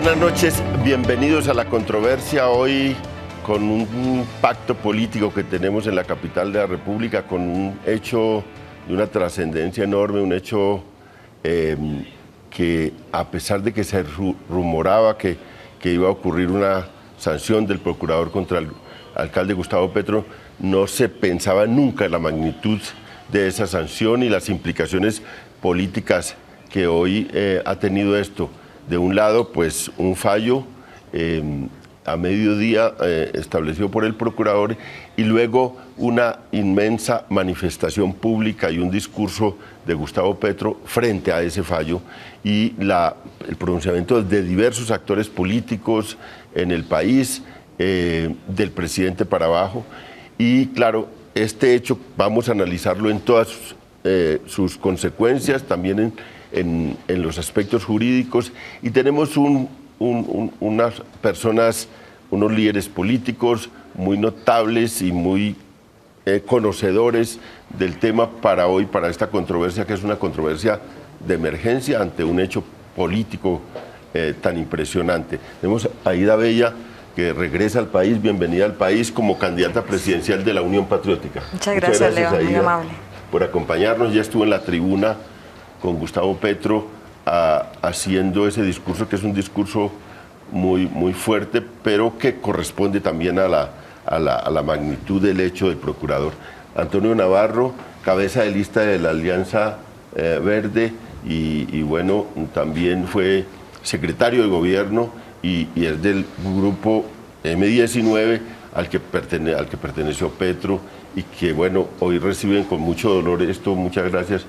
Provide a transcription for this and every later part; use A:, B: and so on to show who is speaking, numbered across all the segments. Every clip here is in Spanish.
A: buenas noches, bienvenidos a La Controversia. Hoy con un pacto político que tenemos en la capital de la República, con un hecho de una trascendencia enorme, un hecho que a pesar de que se rumoraba que iba a ocurrir una sanción del procurador contra el alcalde Gustavo Petro, no se pensaba nunca en la magnitud de esa sanción y las implicaciones políticas que hoy ha tenido esto. De un lado, pues un fallo a mediodía establecido por el procurador y luego una inmensa manifestación pública y un discurso de Gustavo Petro frente a ese fallo y el pronunciamiento de diversos actores políticos en el país, del presidente para abajo. Y claro, este hecho vamos a analizarlo en todas sus consecuencias, también en los aspectos jurídicos, y tenemos unas personas, unos líderes políticos muy notables y muy conocedores del tema para hoy, para esta controversia, que es una controversia de emergencia ante un hecho político tan impresionante. Tenemos a Aida Bella, que regresa al país. Bienvenida al país como candidata presidencial de la Unión Patriótica.
B: Muchas gracias, Leo,
A: Aida,
B: muy amable.
A: Por acompañarnos. Ya estuvo en la tribuna con Gustavo Petro haciendo ese discurso, que es un discurso muy fuerte, pero que corresponde también a la magnitud del hecho del procurador. Antonio Navarro, cabeza de lista de la Alianza Verde y bueno, también fue secretario de gobierno y es del grupo M19 al que perteneció Petro y que bueno, hoy reciben con mucho dolor esto. Muchas gracias,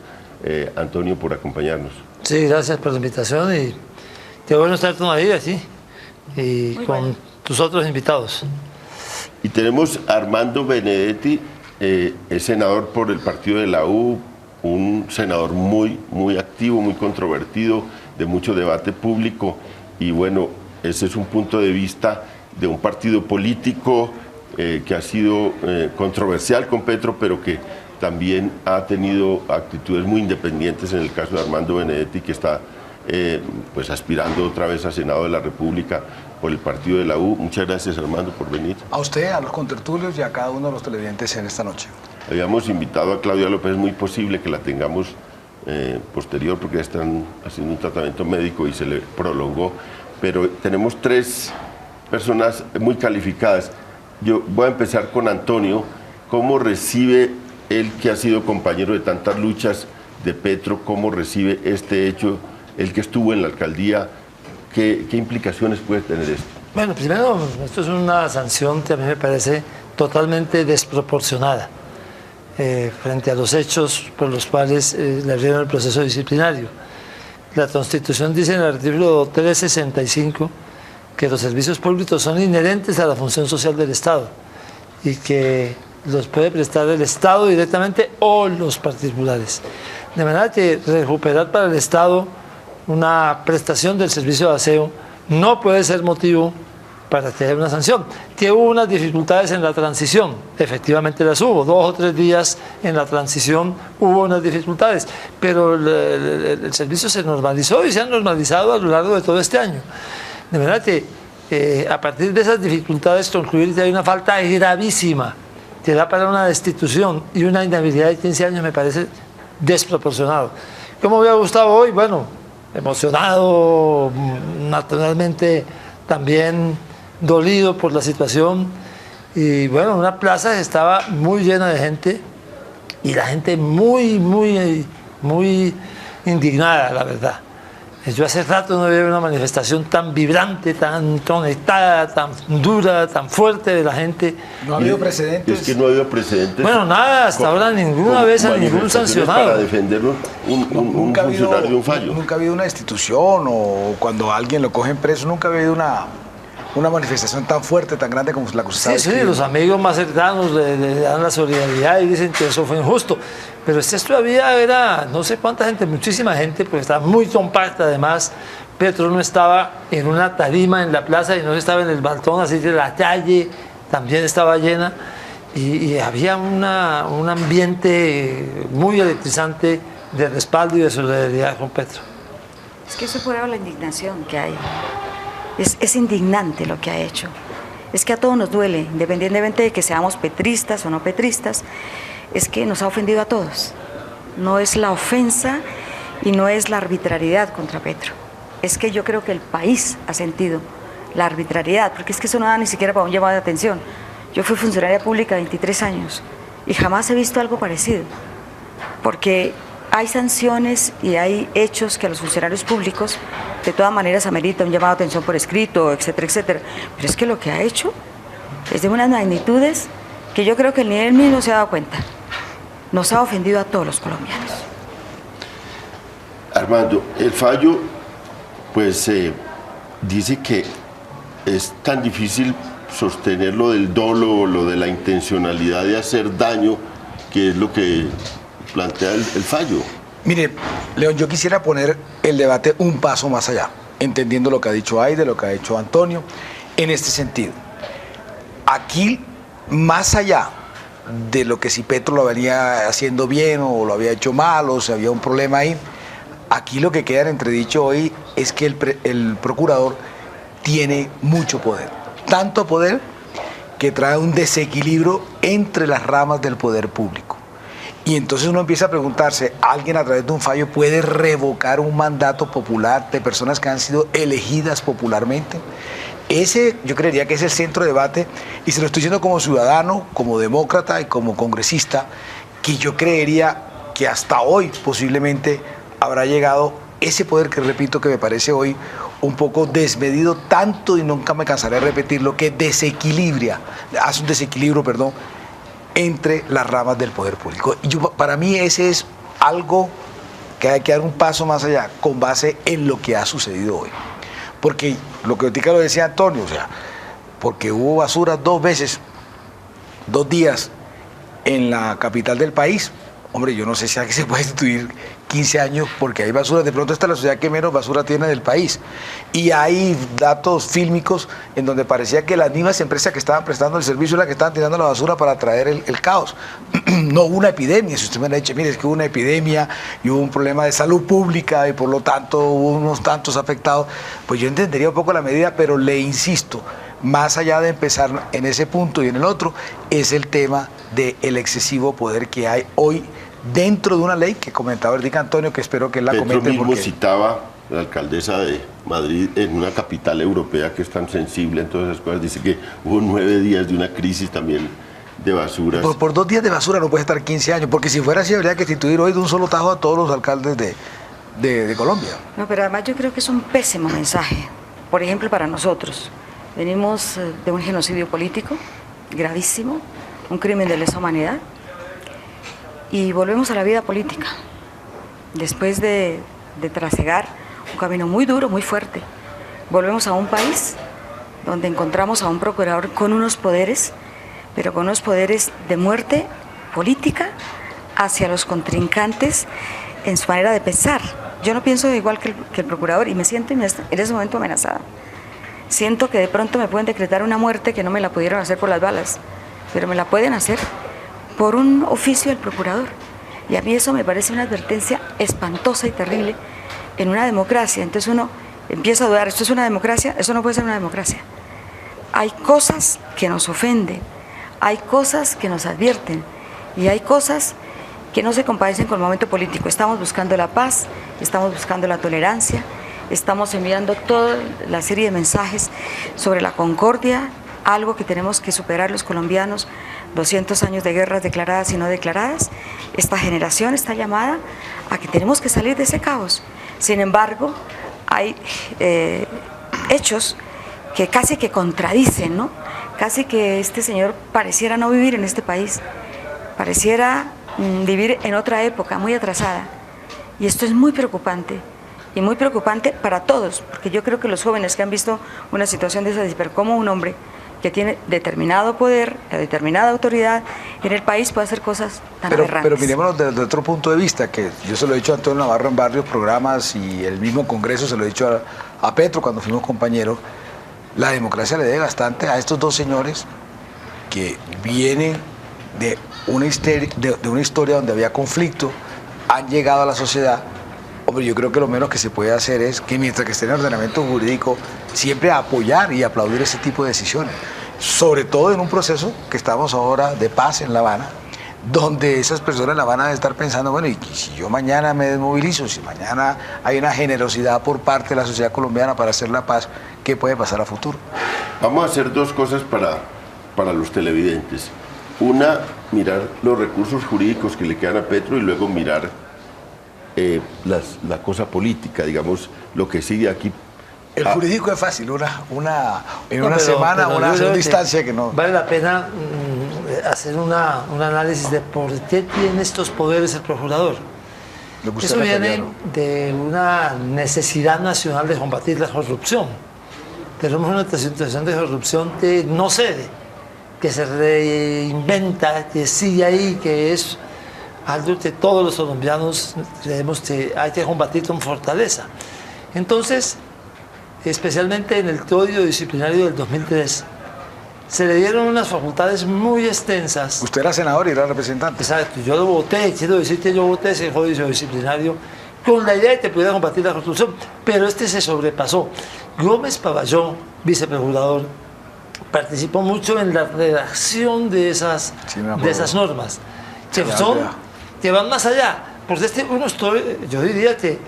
A: Antonio, por acompañarnos.
C: Sí, gracias por la invitación y qué bueno estar con Aida, sí, y
B: muy
C: con
B: bueno.
C: tus otros invitados.
A: Y tenemos a Armando Benedetti, es senador por el partido de la U, un senador muy activo, muy controvertido, de mucho debate público, y bueno, ese es un punto de vista de un partido político que ha sido controversial con Petro, pero que también ha tenido actitudes muy independientes. En el caso de Armando Benedetti, que está pues aspirando otra vez a Senado de la República por el partido de la U. Muchas gracias, Armando, por venir.
D: A usted, a los contertulios y a cada uno de los televidentes en esta noche.
A: Habíamos invitado a Claudia López, es muy posible que la tengamos posterior porque ya están haciendo un tratamiento médico y se le prolongó, pero tenemos tres personas muy calificadas. Yo voy a empezar con Antonio. ¿Cómo recibe él, que ha sido compañero de tantas luchas de Petro, cómo recibe este hecho, el que estuvo en la alcaldía? ¿Qué implicaciones puede tener esto?
C: Bueno, primero, esto es una sanción que a mí me parece totalmente desproporcionada frente a los hechos por los cuales le abrieron el proceso disciplinario. La Constitución dice en el artículo 365 que los servicios públicos son inherentes a la función social del Estado y que los puede prestar el Estado directamente o los particulares. De manera que recuperar para el Estado una prestación del servicio de aseo no puede ser motivo para tener una sanción. Que hubo unas dificultades en la transición, efectivamente las hubo, 2 o 3 días en la transición hubo unas dificultades, pero el servicio se normalizó y se ha normalizado a lo largo de todo este año. De manera que a partir de esas dificultades concluir que hay una falta gravísima que da para una destitución y una inhabilidad de 15 años me parece desproporcionado. ¿Cómo veo a Gustavo hoy? Bueno, emocionado, naturalmente también dolido por la situación, y bueno, una plaza que estaba muy llena de gente y la gente muy indignada, la verdad. Yo hace rato no había una manifestación tan vibrante, tan conectada, tan dura, tan fuerte de la gente.
D: ¿No ha habido precedentes?
A: Es que no ha habido precedentes.
C: Bueno, nada, hasta ahora ninguna vez a ningún sancionado.
A: Para defender un funcionario de un fallo.
D: Nunca ha habido una destitución o cuando a alguien lo cogen preso, nunca ha habido una manifestación tan fuerte, tan grande como la que usted
C: Sí, los amigos más cercanos le dan la solidaridad y dicen que eso fue injusto. Pero esto era no sé cuánta gente, muchísima gente, pues estaba muy compacta además. Petro no estaba en una tarima en la plaza y no estaba en el balcón, así que la calle también estaba llena. Y había un ambiente muy electrizante de respaldo y de solidaridad con Petro.
B: Es que eso prueba la indignación que hay. Es indignante lo que ha hecho. Es que a todos nos duele, independientemente de que seamos petristas o no petristas, es que nos ha ofendido a todos. No es la ofensa y no es la arbitrariedad contra Petro. Es que yo creo que el país ha sentido la arbitrariedad, porque es que eso no da ni siquiera para un llamado de atención. Yo fui funcionaria pública 23 años y jamás he visto algo parecido, porque hay sanciones y hay hechos que a los funcionarios públicos de todas maneras amerita un llamado de atención por escrito, etcétera, etcétera. Pero es que lo que ha hecho es de unas magnitudes que yo creo que ni él mismo se ha dado cuenta. Nos ha ofendido a todos los colombianos.
A: Armando, el fallo, pues dice que es tan difícil sostener lo del dolo, lo de la intencionalidad de hacer daño, que es lo que plantea el fallo.
D: Mire, León, yo quisiera poner el debate un paso más allá, entendiendo lo que ha dicho Aide, lo que ha dicho Antonio, en este sentido. Aquí, más allá de lo que si Petro lo venía haciendo bien o lo había hecho mal o si había un problema ahí, aquí lo que queda en entredicho hoy es que el procurador tiene mucho poder. Tanto poder que trae un desequilibrio entre las ramas del poder público. Y entonces uno empieza a preguntarse, ¿alguien a través de un fallo puede revocar un mandato popular de personas que han sido elegidas popularmente? Ese, yo creería que es el centro de debate, y se lo estoy diciendo como ciudadano, como demócrata y como congresista, que yo creería que hasta hoy posiblemente habrá llegado ese poder que, repito, que me parece hoy un poco desmedido, tanto, y nunca me cansaré de repetirlo, que hace un desequilibrio, entre las ramas del poder público. Y para mí ese es algo que hay que dar un paso más allá, con base en lo que ha sucedido hoy. Porque lo que ahorita lo decía Antonio, o sea, porque hubo basura 2 veces, 2 días en la capital del país. Hombre, yo no sé si aquí se puede instituir 15 años porque hay basura. De pronto esta es la sociedad que menos basura tiene del país. Y hay datos fílmicos en donde parecía que las mismas empresas que estaban prestando el servicio eran las que estaban tirando la basura para traer el caos. No hubo una epidemia. Si usted me ha dicho, mire, es que hubo una epidemia y hubo un problema de salud pública y por lo tanto hubo unos tantos afectados, pues yo entendería un poco la medida, pero le insisto, más allá de empezar en ese punto y en el otro, es el tema del excesivo poder que hay hoy dentro de una ley que comentaba ahorita Antonio, que espero que él la comente.
A: Petro mismo citaba la alcaldesa de Madrid en una capital europea que es tan sensible en todas esas cosas, dice que hubo 9 días de una crisis también de basuras.
D: Por 2 días de basura no puede estar 15 años, porque si fuera así habría que instituir hoy de un solo tajo a todos los alcaldes de Colombia.
B: No, pero además yo creo que es un pésimo mensaje. Por ejemplo, para nosotros, venimos de un genocidio político gravísimo, un crimen de lesa humanidad, y volvemos a la vida política, después de trasegar un camino muy duro, muy fuerte. Volvemos a un país donde encontramos a un procurador con unos poderes, pero con unos poderes de muerte política hacia los contrincantes en su manera de pensar. Yo no pienso igual que el procurador y me siento en ese momento amenazada. Siento que de pronto me pueden decretar una muerte que no me la pudieron hacer por las balas, pero me la pueden hacer por un oficio del procurador. Y a mí eso me parece una advertencia espantosa y terrible en una democracia. Entonces uno empieza a dudar, ¿esto es una democracia? Eso no puede ser una democracia. Hay cosas que nos ofenden, hay cosas que nos advierten y hay cosas que no se compadecen con el momento político. Estamos buscando la paz, estamos buscando la tolerancia, estamos enviando toda la serie de mensajes sobre la concordia, algo que tenemos que superar los colombianos, 200 años de guerras declaradas y no declaradas. Esta generación está llamada a que tenemos que salir de ese caos. Sin embargo, hay hechos que casi que contradicen, ¿no? Casi que este señor pareciera no vivir en este país, pareciera vivir en otra época, muy atrasada. Y esto es muy preocupante. Y muy preocupante para todos, porque yo creo que los jóvenes que han visto una situación de esa, pero como un hombre que tiene determinado poder, determinada autoridad en el país puede hacer cosas tan aberrantes.
D: Pero miremoslo desde otro punto de vista, que yo se lo he dicho a Antonio Navarro en varios programas y el mismo Congreso se lo he dicho a Petro cuando fuimos compañeros. La democracia le debe bastante a estos 2 señores que vienen de una historia donde había conflicto, han llegado a la sociedad. Hombre, yo creo que lo menos que se puede hacer es que mientras que esté en el ordenamiento jurídico, siempre apoyar y aplaudir ese tipo de decisiones. Sobre todo en un proceso que estamos ahora de paz en La Habana, donde esas personas la van a estar pensando, bueno, y si yo mañana me desmovilizo, si mañana hay una generosidad por parte de la sociedad colombiana para hacer la paz, ¿qué puede pasar a futuro?
A: Vamos a hacer dos cosas para los televidentes. Una, mirar los recursos jurídicos que le quedan a Petro y luego mirar la cosa política, digamos, lo que sigue aquí.
D: El jurídico es fácil, en una semana una segunda instancia que no...
C: Vale la pena hacer un análisis de por qué tiene estos poderes el procurador. Eso viene de una necesidad nacional de combatir la corrupción. Tenemos una situación de corrupción que no cede, que se reinventa, que sigue ahí, que es algo que todos los colombianos creemos que hay que combatir con fortaleza. Entonces, especialmente en el Código Disciplinario del 2003, se le dieron unas facultades muy extensas.
D: Usted era senador y era representante.
C: Exacto, yo lo voté, quiero decir que yo voté ese Código Disciplinario con la idea de que pudiera combatir la corrupción, pero este se sobrepasó. Gómez Pavalló, viceprocurador, participó mucho en la redacción de esas normas, que van más allá. Porque yo diría que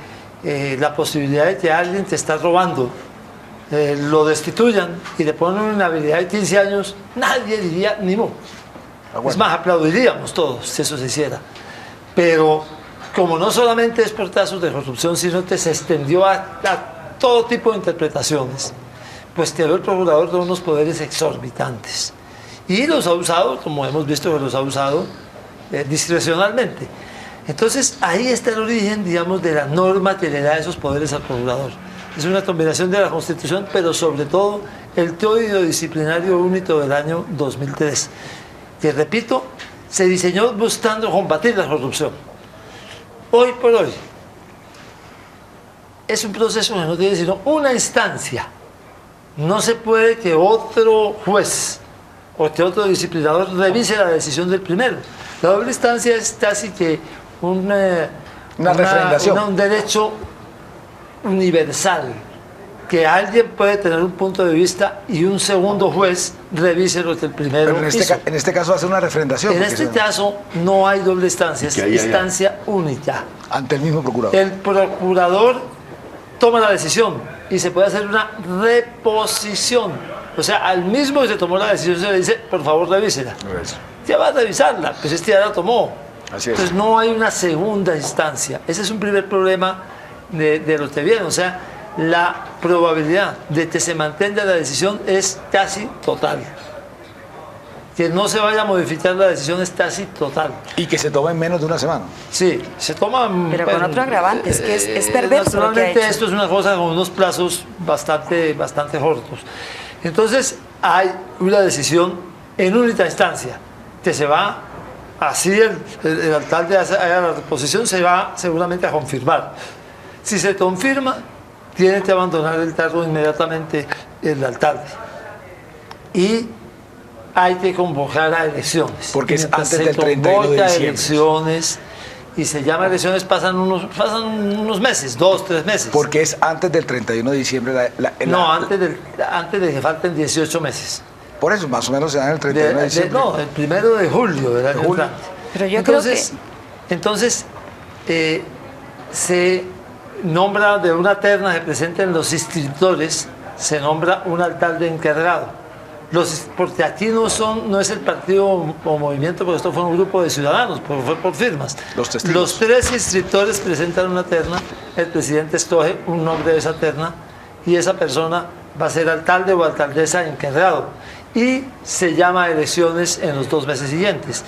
C: la posibilidad de que alguien te está robando, lo destituyan y le ponen una habilidad de 15 años, nadie diría ni mo. Es más, aplaudiríamos todos si eso se hiciera. Pero como no solamente es por casos de corrupción, sino que se extendió a todo tipo de interpretaciones, pues quedó el procurador de unos poderes exorbitantes. Y los ha usado, como hemos visto que los ha usado, discrecionalmente. Entonces, ahí está el origen, digamos, de la norma que le da esos poderes al procurador. Es una combinación de la Constitución, pero sobre todo el Código Disciplinario Único del año 2003, que, repito, se diseñó buscando combatir la corrupción. Hoy por hoy, es un proceso que no tiene sino una instancia. No se puede que otro juez o que otro disciplinador revise la decisión del primero. La doble instancia es casi que un derecho universal, que alguien puede tener un punto de vista y un segundo juez revise lo que el primero hizo.
D: En este caso hace una refrendación.
C: En este caso no hay doble instancia, es instancia única.
D: Ante el mismo procurador.
C: El procurador toma la decisión y se puede hacer una reposición. O sea, al mismo que se tomó la decisión se le dice, por favor, revísela. Ya va a revisarla, pues este ya la tomó.
D: Así es.
C: Entonces no hay una segunda instancia. Ese es un primer problema de lo que viene. O sea, la probabilidad de que se mantenga la decisión es casi total. Que no se vaya a modificar la decisión es casi total.
D: Y que se toma en menos de una semana.
C: Sí, se toma...
B: Pero con otro agravante, es que es perverso.
C: Naturalmente esto es una cosa con unos plazos bastante cortos. Entonces hay una decisión en única instancia, que se va, así el alcalde haga la reposición, se va seguramente a confirmar. Si se confirma, tiene que abandonar el cargo inmediatamente el alcalde. Y hay que convocar a elecciones.
D: Porque es antes del 31 de diciembre.
C: Elecciones, y se llama elecciones, pasan unos meses, 2, 3 meses.
D: Porque es antes del 31 de diciembre.
C: Antes de que falten 18 meses.
D: Por eso, más o menos se dan el 31 de diciembre.
C: No, el 1 de julio del año entrante.
B: Pero yo
C: Entonces, se nombra de una terna que presenten los inscriptores, se nombra un alcalde encargado. Porque aquí no es el partido o movimiento, porque esto fue un grupo de ciudadanos, porque fue por firmas. Los 3 inscriptores presentan una terna, el presidente escoge un nombre de esa terna y esa persona va a ser alcalde o alcaldesa encargado. Y se llama elecciones en los 2 meses siguientes.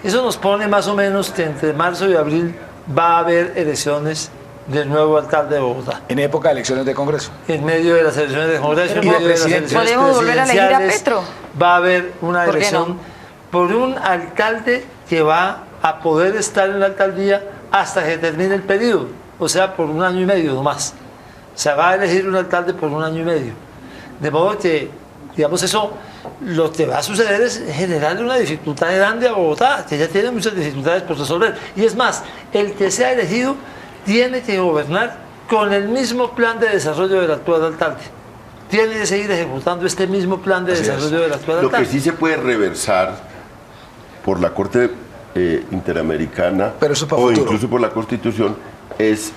C: Eso nos pone más o menos que entre marzo y abril va a haber elecciones del nuevo alcalde de Bogotá.
D: En época de elecciones de Congreso.
C: En medio de las elecciones de Congreso, en medio de las elecciones
B: ¿podemos volver a elegir a Petro?
C: Va a haber una
B: ¿Por qué
C: elección
B: no?
C: por un alcalde que va a poder estar en la alcaldía hasta que termine el periodo, o sea, por 1 año y medio nomás. O sea, va a elegir un alcalde por 1 año y medio. De modo que, digamos, eso, lo que va a suceder es generarle una dificultad grande a Bogotá, que ya tiene muchas dificultades por resolver. Y es más, el que sea elegido tiene que gobernar con el mismo plan de desarrollo del actual alcalde. Tiene que seguir ejecutando este mismo plan de desarrollo del actual alcalde.
A: Lo que sí se puede reversar por la Corte Interamericana
D: Pero eso es para
A: o
D: futuro.
A: incluso por la Constitución es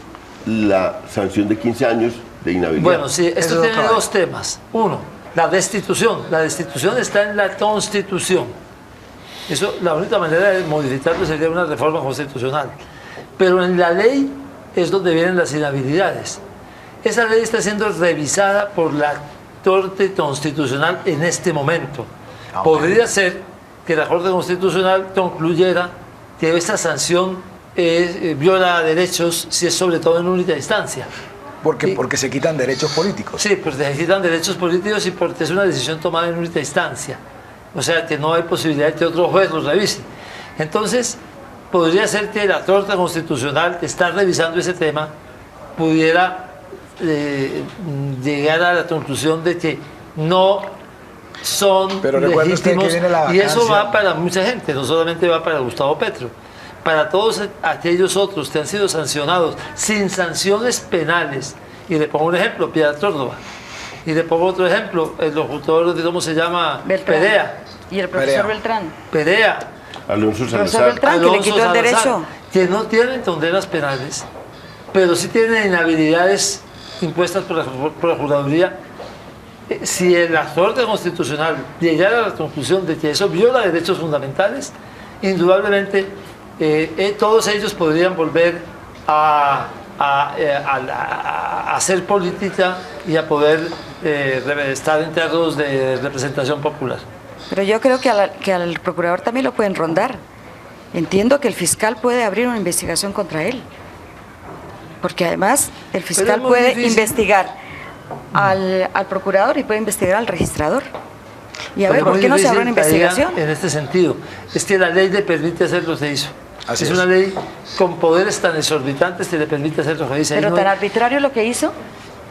A: la sanción de 15 años de inhabilidad.
C: Bueno, sí, esto
D: Eso es
C: tiene
D: otra
C: dos temas. Uno, la destitución. La destitución está en la Constitución. Eso, la única manera de modificarlo sería una reforma constitucional. Pero en la ley es donde vienen las inhabilidades. Esa ley está siendo revisada por la Corte Constitucional en este momento. Podría ser que la Corte Constitucional concluyera que esta sanción viola derechos, si es sobre todo en única instancia.
D: Porque se quitan derechos políticos.
C: Sí, pues se quitan derechos políticos y porque es una decisión tomada en única instancia. O sea, que no hay posibilidad de que otro juez los revise. Entonces, podría ser que la Corte Constitucional, que está revisando ese tema, pudiera llegar a la conclusión de que no son
D: Pero recuerde usted que
C: legítimos,
D: viene la
C: y eso
D: vacancia.
C: va para mucha gente, no solamente va para Gustavo Petro, para todos aquellos otros que han sido sancionados sin sanciones penales. Y le pongo un ejemplo, Piedad Córdoba, y le pongo otro ejemplo, el locutor, ¿cómo se llama?
B: Beltrán.
C: Perea.
B: Y el profesor
D: Perea.
B: Beltrán.
C: Perea,
A: Alonso
B: Profesor
A: Salazar.
B: Beltrán, que le quitó el
C: Salazar,
B: derecho.
C: que no tienen condenas penales, pero sí tienen inhabilidades impuestas por la Procuraduría. Si el actor constitucional llegara a la conclusión de que eso viola derechos fundamentales, indudablemente todos ellos podrían volver a hacer política y a poder estar en cargos de representación popular.
B: Pero yo creo que al procurador también lo pueden rondar. Entiendo que el fiscal puede abrir una investigación contra él. Porque además el fiscal
C: es muy
B: puede
C: difícil.
B: investigar al procurador y puede investigar al registrador. Y a ver,
C: Pero
B: ¿por
C: muy
B: qué no se abre una
C: difícil que haya
B: investigación?
C: en este sentido? Es que la ley le permite hacer lo que hizo.
D: Así
C: es
D: es.
C: una ley con poderes tan exorbitantes que le permite hacer lo que dice.
B: Pero
C: Ahí no-
B: tan arbitrario lo que hizo,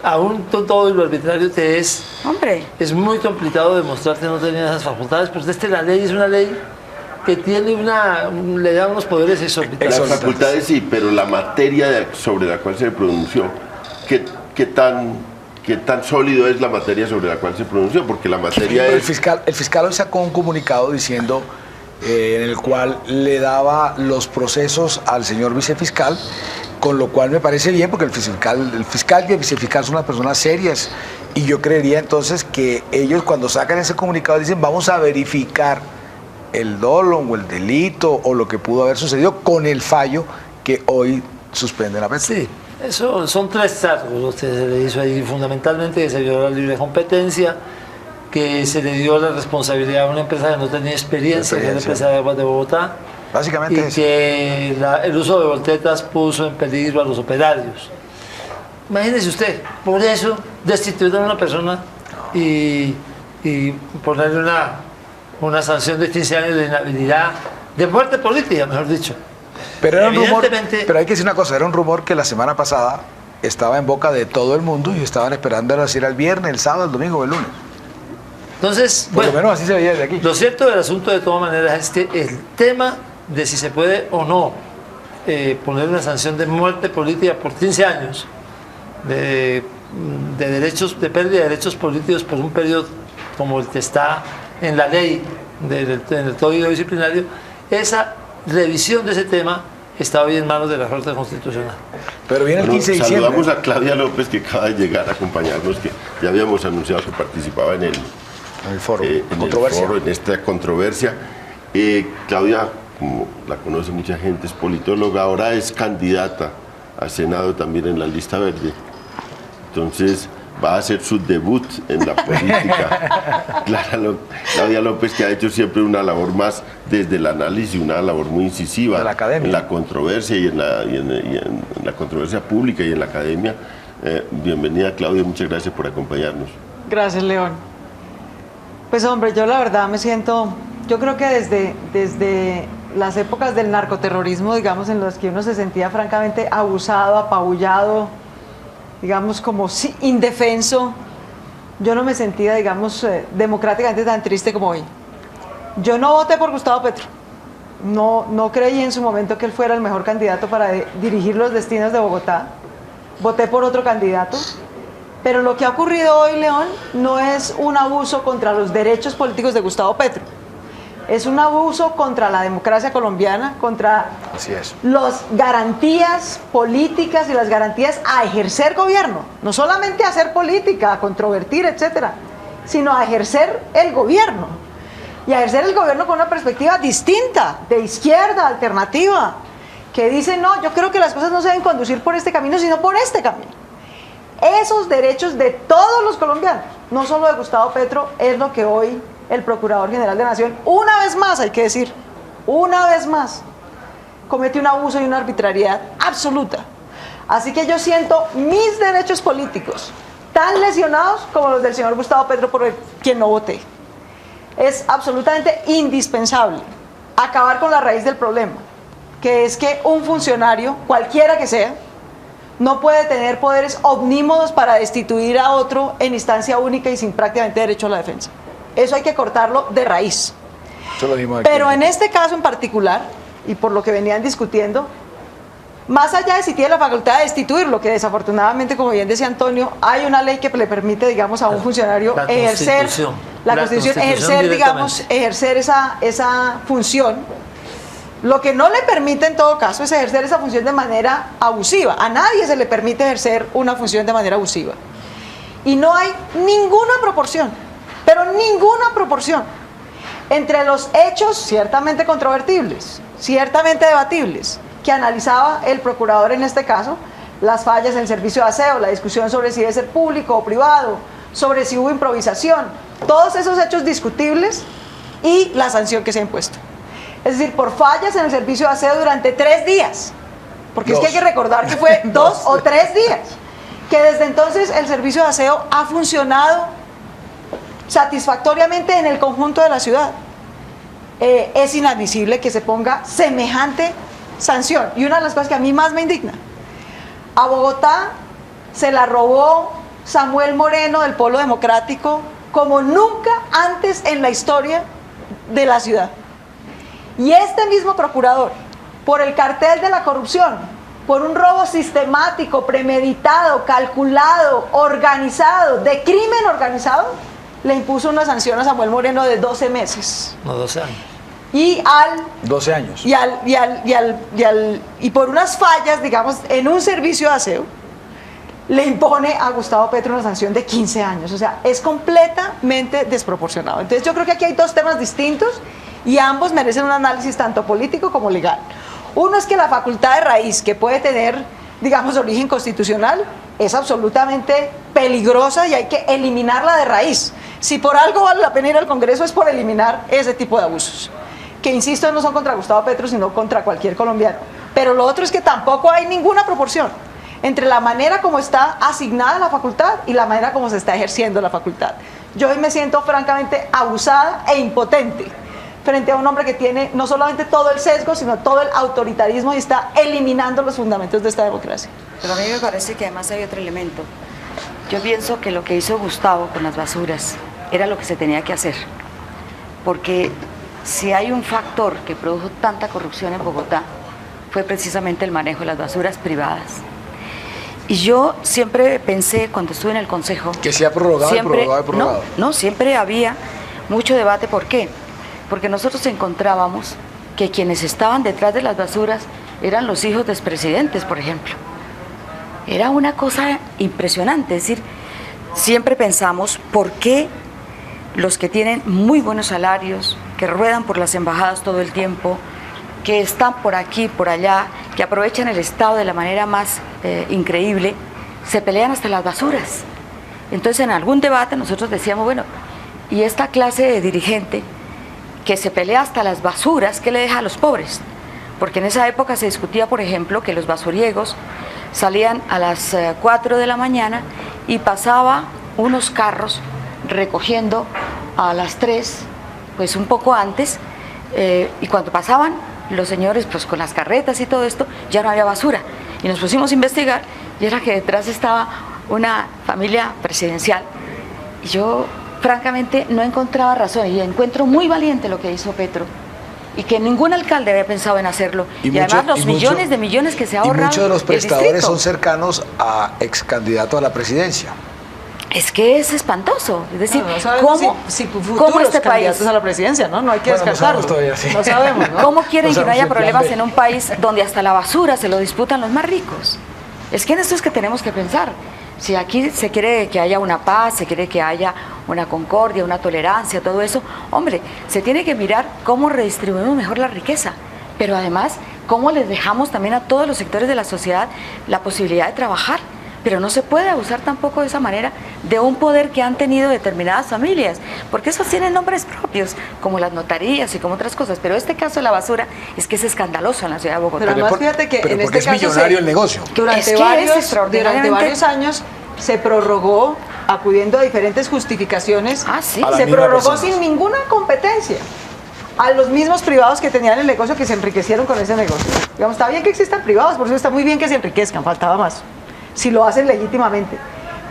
C: aún con todo y lo arbitrario que
B: hombre.
C: es muy complicado demostrar que no tenía esas facultades, pues la ley es una ley que tiene le da unos poderes exorbitantes.
A: Las
D: Exorbitantes.
A: facultades sí, pero la materia sobre la cual se pronunció, ¿qué tan sólido es la materia sobre la cual se pronunció? Porque la materia
D: El
A: es...
D: fiscal hoy sacó un comunicado diciendo en el cual le daba los procesos al señor vicefiscal, con lo cual me parece bien porque el fiscal y el vicefiscal son unas personas serias y yo creería entonces que ellos cuando sacan ese comunicado dicen vamos a verificar el dolo o el delito o lo que pudo haber sucedido con el fallo que hoy suspende la pena.
C: Sí, eso son tres cargos los que se le hizo ahí, fundamentalmente que se violó la libre competencia, que se le dio la responsabilidad a una empresa que no tenía experiencia, que es la empresa de Aguas de Bogotá,
D: Básicamente
C: y
D: eso.
C: que el uso de voltetas puso en peligro a los operarios. Imagínese usted, por eso destituir a una persona y ponerle una sanción de 15 años de inhabilidad, de muerte política, mejor dicho.
D: Pero era un rumor,
C: Evidentemente-
D: pero hay que decir una cosa, era un rumor que la semana pasada estaba en boca de todo el mundo y estaban esperando si era el viernes, el sábado, el domingo o el lunes.
C: Entonces,
D: Por lo
C: bueno,
D: menos así se veía desde aquí.
C: lo cierto del asunto de todas maneras es que el tema de si se puede o no poner una sanción de muerte política por 15 años de derechos, de pérdida de derechos políticos por un periodo como el que está en la ley en el Código Disciplinario, esa revisión de ese tema está hoy en manos de la Corte Constitucional.
D: Pero viene el 15 de diciembre.
A: Saludamos a Claudia López, que acaba de llegar a acompañarnos, que ya habíamos anunciado que participaba en el
D: foro.
A: en
D: Controversia.
A: el foro, en esta controversia. Claudia, como la conoce mucha gente, es politóloga, ahora es candidata al Senado también en la lista verde. Entonces va a hacer su debut en la política. Claudia López, que ha hecho siempre una labor más desde el análisis, una labor muy incisiva
D: De la academia.
A: en la controversia y en la controversia pública y en la academia. Bienvenida, Claudia, muchas gracias por acompañarnos.
E: Gracias, León. Pues hombre, yo la verdad me siento, yo creo que desde las épocas del narcoterrorismo, digamos, en las que uno se sentía francamente abusado, apabullado, digamos, como indefenso, yo no me sentía, digamos, democráticamente tan triste como hoy. Yo no voté por Gustavo Petro, no creí en su momento que él fuera el mejor candidato para dirigir los destinos de Bogotá. Voté por otro candidato. Pero lo que ha ocurrido hoy, León, no es un abuso contra los derechos políticos de Gustavo Petro. Es un abuso contra la democracia colombiana, contra las garantías políticas y las garantías a ejercer gobierno. No solamente a hacer política, a controvertir, etcétera, sino a ejercer el gobierno. Y a ejercer el gobierno con una perspectiva distinta, de izquierda, alternativa, que dice, no, yo creo que las cosas no se deben conducir por este camino, sino por este camino. Esos derechos de todos los colombianos, no solo de Gustavo Petro, es lo que hoy el Procurador General de la Nación, una vez más, hay que decir, una vez más, comete un abuso y una arbitrariedad absoluta. Así que yo siento mis derechos políticos tan lesionados como los del señor Gustavo Petro, por quien no voté. Es absolutamente indispensable acabar con la raíz del problema, que es que un funcionario, cualquiera que sea, no puede tener poderes omnímodos para destituir a otro en instancia única y sin prácticamente derecho a la defensa. Eso hay que cortarlo de raíz. Pero en este caso en particular, y por lo que venían discutiendo, más allá de si tiene la facultad de destituirlo, que desafortunadamente, como bien decía Antonio, hay una ley que le permite, digamos, a un funcionario ejercer la Constitución, ejercer, digamos, ejercer esa función. Lo que no le permite en todo caso es ejercer esa función de manera abusiva. A nadie se le permite ejercer una función de manera abusiva. Y no hay ninguna proporción, pero ninguna proporción, entre los hechos ciertamente controvertibles, ciertamente debatibles, que analizaba el procurador en este caso, las fallas en el servicio de aseo, la discusión sobre si debe ser público o privado, sobre si hubo improvisación, todos esos hechos discutibles y la sanción que se ha impuesto. Es decir, por fallas en el servicio de aseo durante 3 días, porque es que hay que recordar que fue 2 o 3 días, que desde entonces el servicio de aseo ha funcionado satisfactoriamente en el conjunto de la ciudad. Es inadmisible que se ponga semejante sanción. Y una de las cosas que a mí más me indigna, a Bogotá se la robó Samuel Moreno del Polo Democrático como nunca antes en la historia de la ciudad. Y este mismo procurador, por el cartel de la corrupción, por un robo sistemático, premeditado, calculado, organizado, de crimen organizado, le impuso una sanción a Samuel Moreno de 12 meses.
C: No, 12 años.
E: Y
D: 12 años.
E: Y por unas fallas, digamos, en un servicio de aseo, le impone a Gustavo Petro una sanción de 15 años. O sea, es completamente desproporcionado. Entonces yo creo que aquí hay dos temas distintos y ambos merecen un análisis tanto político como legal. Uno es que la facultad de raíz, que puede tener, digamos, origen constitucional, es absolutamente peligrosa y hay que eliminarla de raíz. Si por algo vale la pena ir al Congreso es por eliminar ese tipo de abusos, que insisto no son contra Gustavo Petro, sino contra cualquier colombiano. Pero lo otro es que tampoco hay ninguna proporción entre la manera como está asignada la facultad y la manera como se está ejerciendo la facultad. Yo hoy me siento francamente abusada e impotente frente a un hombre que tiene no solamente todo el sesgo, sino todo el autoritarismo y está eliminando los fundamentos de esta democracia.
B: Pero a mí me parece que además hay otro elemento. Yo pienso que lo que hizo Gustavo con las basuras era lo que se tenía que hacer, porque si hay un factor que produjo tanta corrupción en Bogotá, fue precisamente el manejo de las basuras privadas. Y yo siempre pensé, cuando estuve en el Consejo...
D: Que se ha prorrogado siempre, y prorrogado.
B: No, siempre había mucho debate. ¿Por qué? Porque nosotros encontrábamos que quienes estaban detrás de las basuras eran los hijos de expresidentes, por ejemplo. Era una cosa impresionante. Es decir, siempre pensamos, ¿por qué los que tienen muy buenos salarios, que ruedan por las embajadas todo el tiempo, que están por aquí, por allá, que aprovechan el Estado de la manera más increíble, se pelean hasta las basuras? Entonces, en algún debate nosotros decíamos, bueno, ¿y esta clase de dirigente que se pelea hasta las basuras, qué le deja a los pobres? Porque en esa época se discutía, por ejemplo, que los basuriegos salían a las 4 de la mañana y pasaba unos carros recogiendo a las 3, pues un poco antes, y cuando pasaban los señores pues con las carretas y todo esto, ya no había basura. Y nos pusimos a investigar y era que detrás estaba una familia presidencial. Y yo francamente no encontraba razón, y encuentro muy valiente lo que hizo Petro, y que ningún alcalde había pensado en hacerlo. Y además los millones de millones que se ha ahorrado.
D: Y muchos de los prestadores son cercanos a ex candidatos a la presidencia.
B: Es que es espantoso. Es decir,
E: no sabemos
B: ¿cómo este país
E: a la presidencia, ¿no? No hay que descartarlo.
D: No sabemos todavía, sí.
E: No sabemos, ¿no?
B: ¿Cómo quieren
D: No
B: que no haya
D: sabemos
B: problemas en un país donde hasta la basura se lo disputan los más ricos? Es que en esto es que tenemos que pensar. Si aquí se quiere que haya una paz, se quiere que haya una concordia, una tolerancia, todo eso, hombre, se tiene que mirar cómo redistribuimos mejor la riqueza, pero además cómo les dejamos también a todos los sectores de la sociedad la posibilidad de trabajar. Pero no se puede abusar tampoco de esa manera de un poder que han tenido determinadas familias, porque esos tienen nombres propios, como las notarías y como otras cosas. Pero este caso de la basura es que es escandaloso en la ciudad de Bogotá.
E: Pero además fíjate que en este
D: es
E: caso
D: millonario el negocio.
E: Durante varios años se prorrogó, acudiendo a diferentes justificaciones, se prorrogó sin ninguna competencia a los mismos privados que tenían el negocio, que se enriquecieron con ese negocio. Digamos, está bien que existan privados, por eso está muy bien que se enriquezcan, faltaba más, si lo hacen legítimamente.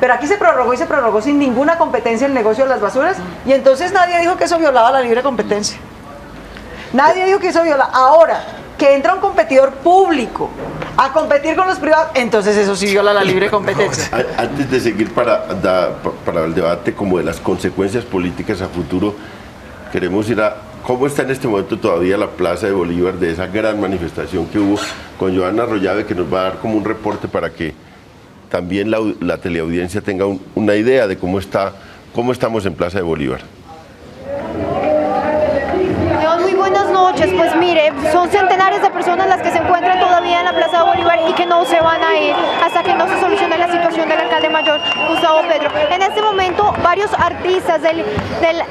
E: Pero aquí se prorrogó sin ninguna competencia el negocio de las basuras, y entonces nadie dijo que eso violaba la libre competencia. Nadie dijo que eso violaba. Ahora, que entra un competidor público a competir con los privados, entonces eso sí viola la libre competencia.
A: Antes de seguir para el debate como de las consecuencias políticas a futuro, queremos ir a cómo está en este momento todavía la Plaza de Bolívar de esa gran manifestación que hubo con Johanna Arroyave, que nos va a dar como un reporte para que también la teleaudiencia tenga una idea de cómo estamos en Plaza de Bolívar.
F: Muy buenas noches. Pues mire, son centenares de personas las que se encuentran todavía en la Plaza de Bolívar y que no se van a ir hasta que no se solucione la situación del alcalde mayor Gustavo Petro. En este momento varios artistas del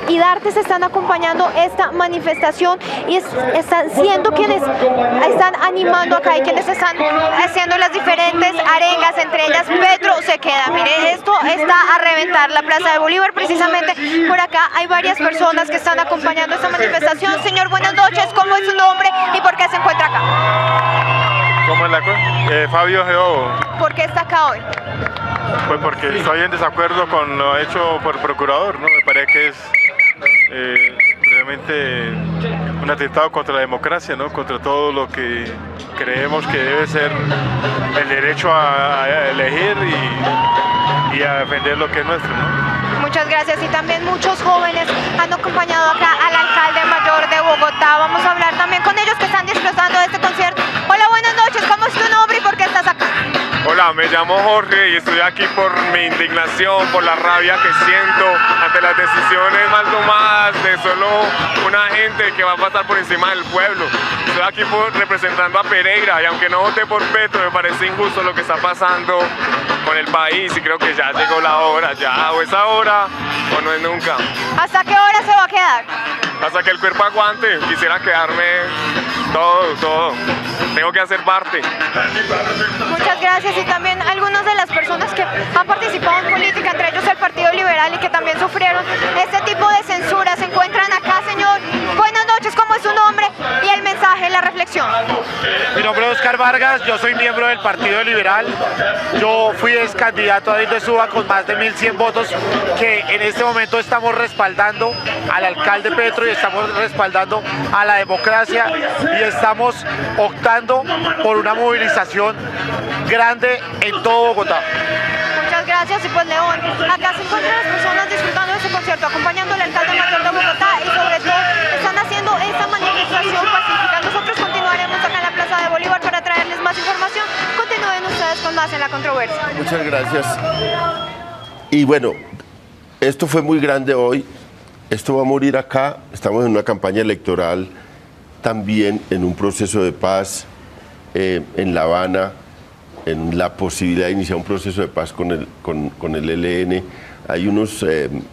F: IDARTE se están acompañando esta manifestación y están siendo quienes están animando acá y quienes están haciendo las diferentes arengas, entre ellas Petro se queda. Mire, esto está a reventar la Plaza de Bolívar. Precisamente por acá hay varias personas que están acompañando esta manifestación. Señor, buenas noches. ¿Cómo es su nombre y por qué se encuentra acá?
G: ¿Cómo es la cosa? Fabio Geo.
F: ¿Por qué está acá hoy?
G: Pues porque estoy en desacuerdo con lo hecho por el procurador, ¿no? Me parece que es realmente un atentado contra la democracia, ¿no? Contra todo lo que creemos que debe ser el derecho a elegir y a defender lo que es nuestro, ¿no?
F: Muchas gracias. Y también muchos jóvenes han acompañado acá al alcalde mayor de Bogotá. Vamos a hablar también con ellos que están disfrutando de este concierto. Hola, buenas noches. ¿Cómo es tu nombre y por qué estás acá?
G: Hola, me llamo Jorge y estoy aquí por mi indignación, por la rabia que siento ante las decisiones mal tomadas de solo una gente que va a pasar por encima del pueblo. Estoy aquí representando a Pereira y aunque no voté por Petro, me parece injusto lo que está pasando con el país y creo que ya llegó la hora, ya o es ahora o no es nunca.
F: ¿Hasta qué hora se va a quedar?
G: Hasta que el cuerpo aguante. Quisiera quedarme todo. Tengo que hacer parte.
F: Muchas gracias. Y también algunas de las personas que han participado en política, entre ellos el Partido Liberal, y que también sufrieron este tipo de censura, se encuentran acá. Señor, buenas noches. ¿Cómo es su nombre y el mensaje, la reflexión?
H: Mi nombre es Oscar Vargas, yo soy miembro del Partido Liberal. Yo fui ex candidato a de Suba con más de 1.100 votos, que en este momento estamos respaldando al alcalde Petro y estamos respaldando a la democracia y estamos optando por una movilización grande en todo Bogotá.
F: Muchas gracias. Y pues León, acá se encuentran las personas disfrutando de este concierto, acompañando al alcalde mayor de Bogotá y sobre todo están haciendo esta manifestación pacífica. Nosotros continuaremos acá en la Plaza de Bolívar para traerles más información. Continúen ustedes con más en La Controversia.
A: Muchas gracias. Y bueno, esto fue muy grande hoy. Esto va a morir acá. Estamos en una campaña electoral, también en un proceso de paz en La Habana, en la posibilidad de iniciar un proceso de paz con el ELN. Hay unos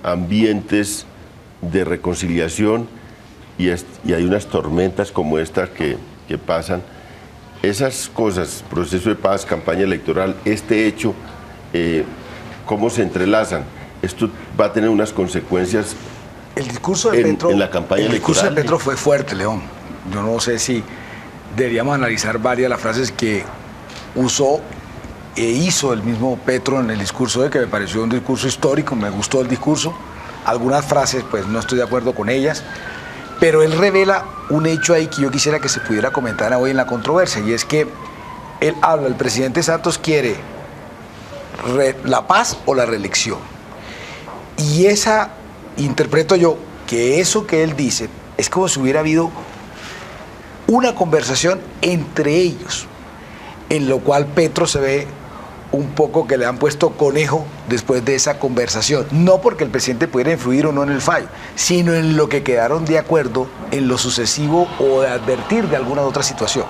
A: ambientes de reconciliación y hay unas tormentas como estas que pasan. Esas cosas, proceso de paz, campaña electoral, este hecho, cómo se entrelazan. Esto va a tener unas consecuencias
D: el discurso de Petro,
A: en la campaña electoral.
D: El discurso de Petro fue fuerte, León. Yo no sé si deberíamos analizar varias de las frases que usó e hizo el mismo Petro en el discurso que me pareció un discurso histórico, me gustó el discurso. Algunas frases, pues no estoy de acuerdo con ellas. pero él revela un hecho ahí que yo quisiera que se pudiera comentar hoy en la controversia, y es que él habla, el presidente Santos quiere la paz o la reelección. Y esa, interpreto yo, que eso que él dice es como si hubiera habido una conversación entre ellos, en lo cual Petro se ve un poco que le han puesto conejo después de esa conversación, no porque el presidente pudiera influir o no en el fallo, sino en lo que quedaron de acuerdo en lo sucesivo o de advertir de alguna otra situación.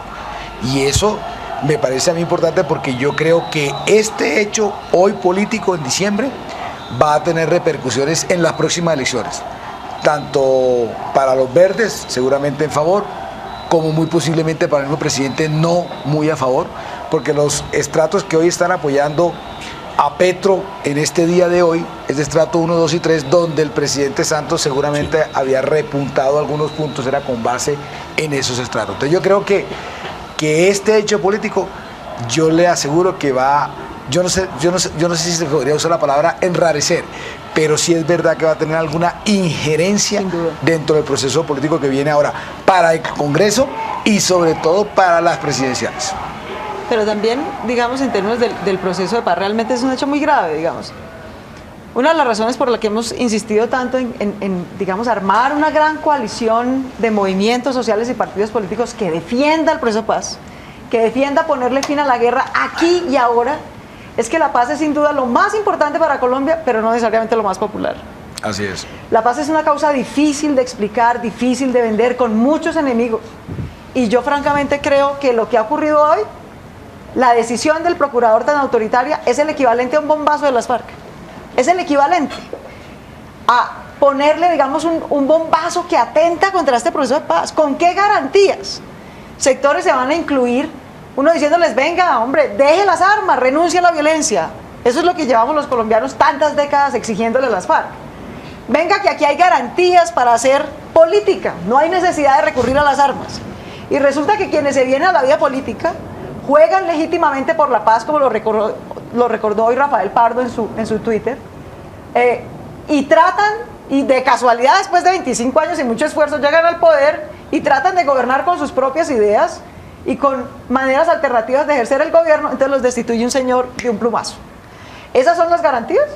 D: Y eso me parece a mí importante, porque yo creo que este hecho hoy político en diciembre va a tener repercusiones en las próximas elecciones, tanto para los verdes, seguramente en favor, como muy posiblemente para el mismo presidente no muy a favor, porque los estratos que hoy están apoyando a Petro en este día de hoy es de estrato 1, 2 y 3, donde el presidente Santos seguramente había repuntado algunos puntos, era con base en esos estratos. Entonces yo creo que este hecho político, yo le aseguro que va, yo no sé si se podría usar la palabra enrarecer, pero sí es verdad que va a tener alguna injerencia dentro del proceso político que viene ahora para el Congreso y sobre todo para las presidenciales.
E: Pero también, digamos, en términos del proceso de paz, realmente es un hecho muy grave, digamos. Una de las razones por las que hemos insistido tanto en, digamos, armar una gran coalición de movimientos sociales y partidos políticos que defienda el proceso de paz, que defienda ponerle fin a la guerra aquí y ahora, es que la paz es sin duda lo más importante para Colombia, pero no necesariamente lo más popular.
D: Así es.
E: La paz es una causa difícil de explicar, difícil de vender, con muchos enemigos. Y yo francamente creo que lo que ha ocurrido hoy, la decisión del procurador tan autoritaria, es el equivalente a un bombazo de las FARC. Es el equivalente a ponerle, digamos, un bombazo que atenta contra este proceso de paz. ¿Con qué garantías sectores se van a incluir? Uno diciéndoles, venga, hombre, deje las armas, renuncie a la violencia. Eso es lo que llevamos los colombianos tantas décadas exigiéndole a las FARC. Venga, que aquí hay garantías para hacer política, no hay necesidad de recurrir a las armas. Y resulta que quienes se vienen a la vida política juegan legítimamente por la paz, como lo recordó hoy Rafael Pardo en su Twitter, y tratan, y de casualidad después de 25 años y mucho esfuerzo llegan al poder y tratan de gobernar con sus propias ideas y con maneras alternativas de ejercer el gobierno, entonces los destituye un señor de un plumazo. ¿Esas son las garantías?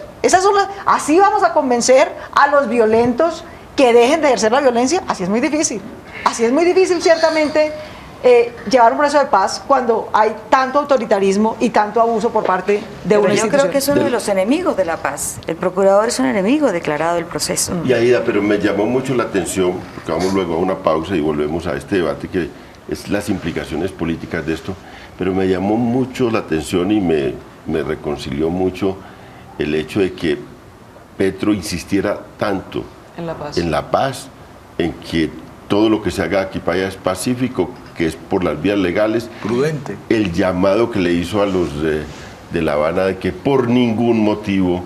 E: ¿Así vamos a convencer a los violentos que dejen de ejercer la violencia? Así es muy difícil. Así es muy difícil, ciertamente, llevar un proceso de paz cuando hay tanto autoritarismo y tanto abuso por parte de una institución.
B: Yo creo que es uno de los enemigos de la paz. El procurador es un enemigo declarado del proceso.
A: Y Aida, pero me llamó mucho la atención, porque vamos luego a una pausa y volvemos a este debate que es las implicaciones políticas de esto, pero me llamó mucho la atención y me reconcilió mucho el hecho de que Petro insistiera tanto en la paz, en que todo lo que se haga aquí para allá es pacífico, que es por las vías legales.
D: Prudente.
A: El llamado que le hizo a los de La Habana de que por ningún motivo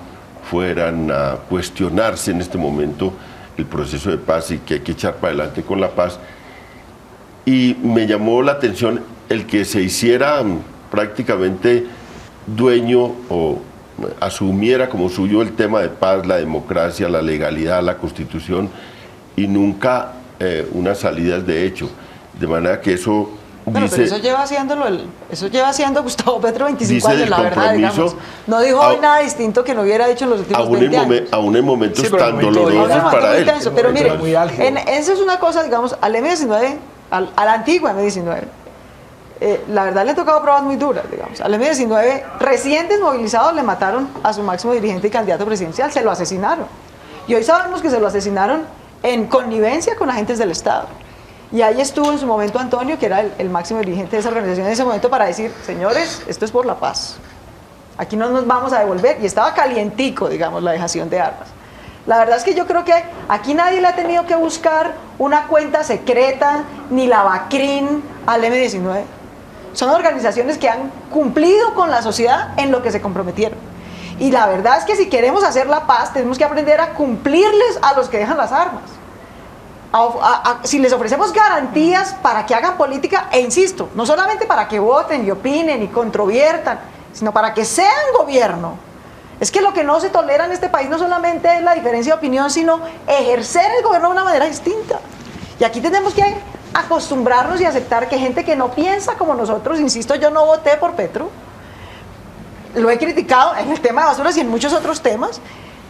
A: fueran a cuestionarse en este momento el proceso de paz y que hay que echar para adelante con la paz. Y me llamó la atención el que se hiciera prácticamente dueño o asumiera como suyo el tema de paz, la democracia, la legalidad, la Constitución, y nunca unas salidas de hecho. De manera que eso
E: bueno,
A: dice,
E: pero eso lleva haciendo Gustavo Petro 25 años, la verdad, digamos. No dijo
A: a,
E: hoy nada distinto que no hubiera dicho en los últimos 20 años.
A: Aún en momentos
D: sí,
A: tan dolorosos para él.
E: Intenso, pero mire, eso es una cosa, digamos, al M-19, a la antigua M-19, la verdad le han tocado pruebas muy duras, digamos. Al M-19, recién desmovilizados, le mataron a su máximo dirigente y candidato presidencial, se lo asesinaron. Y hoy sabemos que se lo asesinaron en connivencia con agentes del Estado. Y ahí estuvo en su momento Antonio, que era el máximo dirigente de esa organización en ese momento, para decir, señores, esto es por la paz. Aquí no nos vamos a devolver. Y estaba calientico, digamos, la dejación de armas. La verdad es que yo creo que aquí nadie le ha tenido que buscar una cuenta secreta, ni la Bacrin al M-19. Son organizaciones que han cumplido con la sociedad en lo que se comprometieron. Y la verdad es que si queremos hacer la paz, tenemos que aprender a cumplirles a los que dejan las armas. Si les ofrecemos garantías para que hagan política, e insisto, no solamente para que voten y opinen y controviertan, sino para que sean gobierno. Es que lo que no se tolera en este país no solamente es la diferencia de opinión, sino ejercer el gobierno de una manera distinta. Y aquí tenemos que acostumbrarnos y aceptar que gente que no piensa como nosotros, insisto, yo no voté por Petro, lo he criticado en el tema de basuras y en muchos otros temas,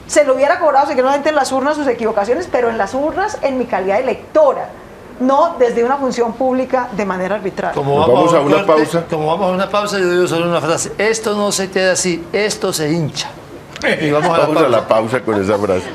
E: se lo hubiera cobrado seguramente en las urnas sus equivocaciones, pero en las urnas en mi calidad de electora, no desde una función pública de manera arbitraria.
C: Como vamos a una pausa. Como vamos a una pausa, yo digo solo una frase: esto no se queda así, esto se hincha. Y vamos a la pausa
A: con esa frase.